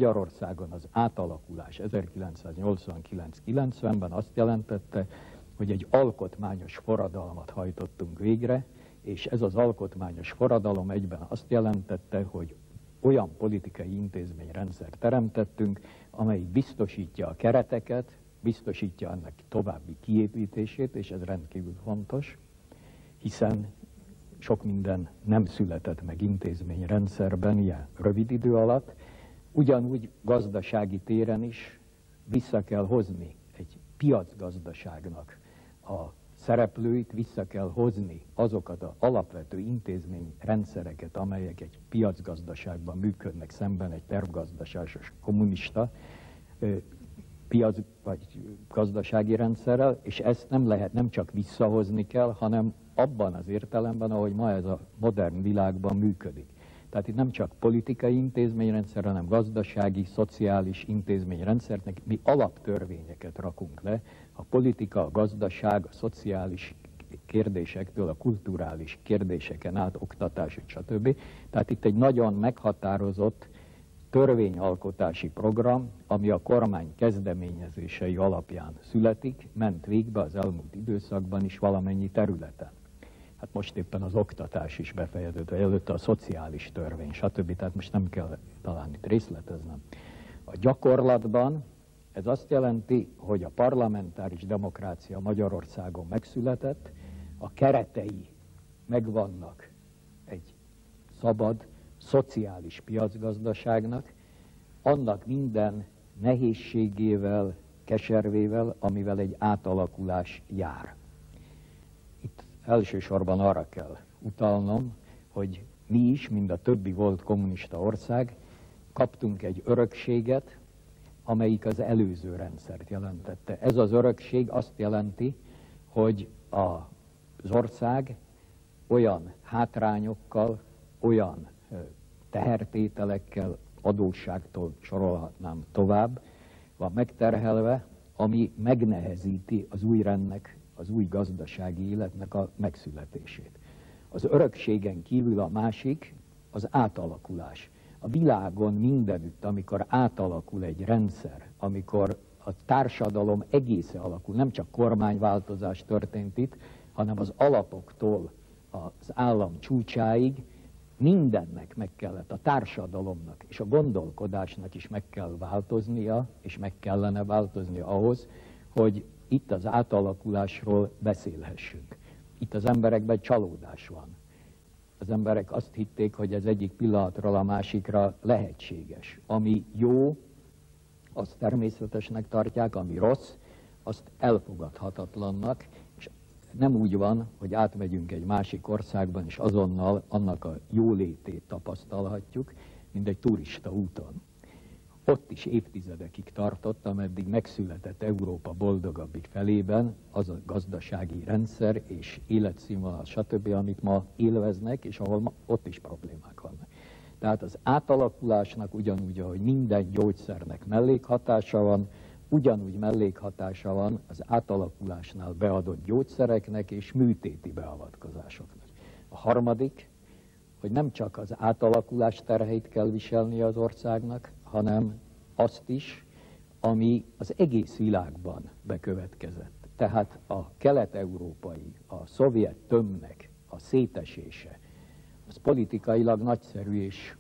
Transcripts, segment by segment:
Magyarországon az átalakulás 1989-90-ben azt jelentette, hogy egy alkotmányos forradalmat hajtottunk végre, és ez az alkotmányos forradalom egyben azt jelentette, hogy olyan politikai intézményrendszert teremtettünk, amelyik biztosítja a kereteket, biztosítja ennek további kiépítését, és ez rendkívül fontos, hiszen sok minden nem született meg intézményrendszerben ilyen rövid idő alatt. Ugyanúgy gazdasági téren is vissza kell hozni egy piacgazdaságnak a szereplőit, vissza kell hozni azokat az alapvető intézményrendszereket, amelyek egy piacgazdaságban működnek szemben egy tervgazdaságos kommunista piac vagy gazdasági rendszerrel, és ezt nem lehet, nem csak visszahozni kell, hanem abban az értelemben, ahogy ma ez a modern világban működik. Tehát itt nem csak politikai intézményrendszer, hanem gazdasági, szociális intézményrendszernek mi alaptörvényeket rakunk le, a politika, a gazdaság, a szociális kérdésektől, a kulturális kérdéseken át, oktatás, stb. Tehát itt egy nagyon meghatározott törvényalkotási program, ami a kormány kezdeményezései alapján születik, ment végbe az elmúlt időszakban is valamennyi területen. Hát most éppen az oktatás is befejeződött, előtte a szociális törvény, stb. Tehát most nem kell talán itt részleteznem. A gyakorlatban ez azt jelenti, hogy a parlamentáris demokrácia Magyarországon megszületett, a keretei megvannak egy szabad, szociális piacgazdaságnak, annak minden nehézségével, keservével, amivel egy átalakulás jár. Itt elsősorban arra kell utalnom, hogy mi is, mind a többi volt kommunista ország, kaptunk egy örökséget, amelyik az előző rendszert jelentette. Ez az örökség azt jelenti, hogy az ország olyan hátrányokkal, olyan tehertételekkel, adósságtól sorolhatnám tovább, van megterhelve, ami megnehezíti az új rendnek, az új gazdasági életnek a megszületését. Az örökségen kívül a másik, az átalakulás. A világon mindenütt, amikor átalakul egy rendszer, amikor a társadalom egésze alakul, nem csak kormányváltozás történt itt, hanem az alapoktól az állam csúcsáig, mindennek meg kellett, a társadalomnak és a gondolkodásnak is meg kell változnia, és meg kellene változnia ahhoz, hogy itt az átalakulásról beszélhessünk. Itt az emberekben csalódás van. Az emberek azt hitték, hogy ez egyik pillanatról a másikra lehetséges. Ami jó, azt természetesnek tartják, ami rossz, azt elfogadhatatlannak, és nem úgy van, hogy átmegyünk egy másik országban, és azonnal annak a jólétét tapasztalhatjuk, mint egy turista úton. Ott is évtizedekig tartott, ameddig megszületett Európa boldogabbik felében az a gazdasági rendszer és életszínvonal, stb., amit ma élveznek, és ahol ott is problémák vannak. Tehát az átalakulásnak ugyanúgy, ahogy minden gyógyszernek mellékhatása van, ugyanúgy mellékhatása van az átalakulásnál beadott gyógyszereknek és műtéti beavatkozásoknak. A harmadik, hogy nem csak az átalakulás terheit kell viselni az országnak, hanem azt is, ami az egész világban bekövetkezett. Tehát a kelet-európai, a szovjet tömbnek a szétesése, az politikailag nagyszerű és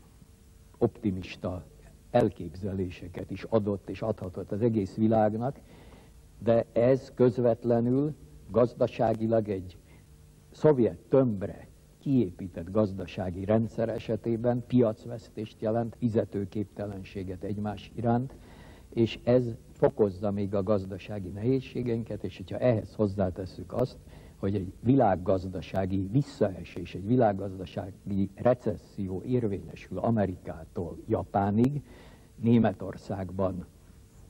optimista elképzeléseket is adott és adhatott az egész világnak, de ez közvetlenül gazdaságilag egy szovjet tömbre kiépített gazdasági rendszer esetében piacvesztést jelent, fizetőképtelenséget egymás iránt, és ez fokozza még a gazdasági nehézségeinket, és hogyha ehhez hozzátesszük azt, hogy egy világgazdasági visszaesés, egy világgazdasági recesszió érvényesül Amerikától Japánig, Németországban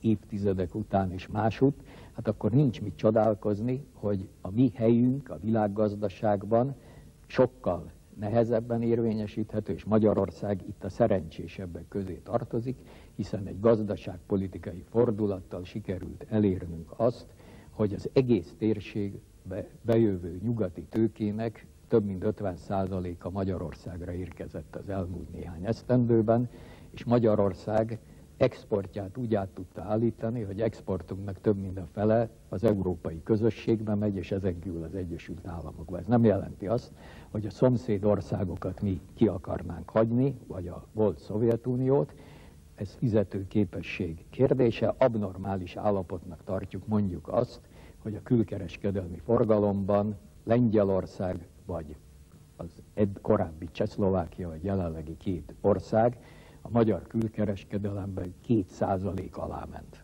évtizedek után és másút, hát akkor nincs mit csodálkozni, hogy a mi helyünk a világgazdaságban sokkal nehezebben érvényesíthető, és Magyarország itt a szerencsésebbek közé tartozik, hiszen egy gazdaságpolitikai fordulattal sikerült elérnünk azt, hogy az egész térségbe bejövő nyugati tőkének több mint 50%-a Magyarországra érkezett az elmúlt néhány esztendőben, és Magyarország exportját úgy át tudta állítani, hogy exportunknak több mint a fele az európai közösségbe megy, és ezen kívül az Egyesült Államokba. Ez nem jelenti azt, hogy a szomszéd országokat mi ki akarnánk hagyni, vagy a volt Szovjetuniót. Ez fizetőképesség kérdése. Abnormális állapotnak tartjuk mondjuk azt, hogy a külkereskedelmi forgalomban Lengyelország vagy az korábbi Csehszlovákia, vagy jelenlegi két ország a magyar külkereskedelemben 2% alá ment.